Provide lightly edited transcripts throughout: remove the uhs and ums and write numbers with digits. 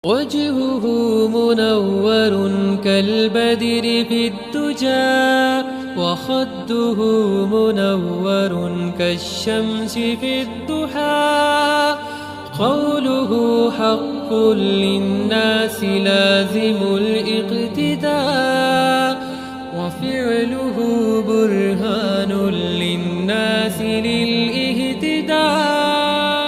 وجهه منور كالبدر في الدجى وخده منور كالشمس في الضحى قوله حق للناس لازم الاقتداء وفعله برهان للناس للاهتداء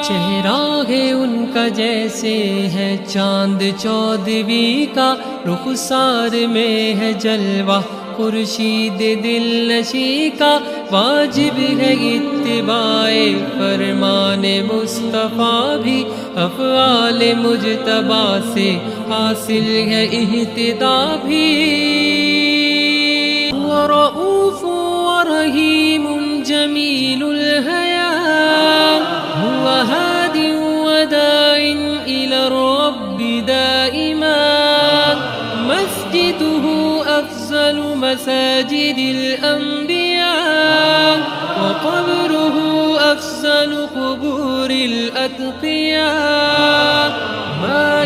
چہرہ ہے ان کا جیسے ہے چاند چودویں کا رخسار میں ہے جلوہ خورشید دل نشی کا واجب ہے اتباع فرمان مصطفیٰ بھی افعال مجتبی سے حاصل ہے اہتداء بھی ورؤوف ورحیم جمیل الحیاء هو هاد وداع إلى الرب دائما مسجده أفضل مساجد الأنبياء وقبره أفضل قبور الأتقياء ما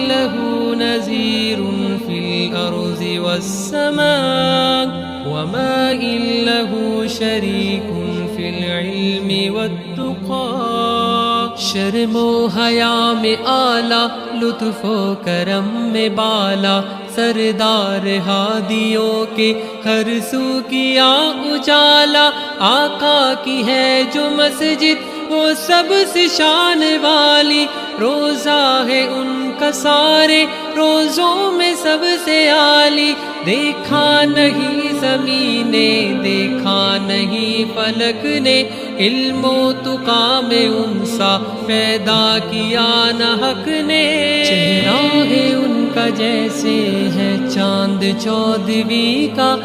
له نذير في الأرض والسماء وما له شريك في العلم والتقى شرم و حیا میں اعلیٰ لطف و کرم میں بالا سردار ہادیوں کے ہر سو کیا اجالا آقا کی ہے جو مسجد وہ سب سے شان والی روزہ ہے ان کا سارے روزوں میں سب سے عالی دیکھا نہیں زمین نے دیکھا نہیں فلک نے علم و تقیٰ میں ان سا پیدا کیا نہ حق نے چہرہ ہے ان کا جیسے ہے چاند چودویں کا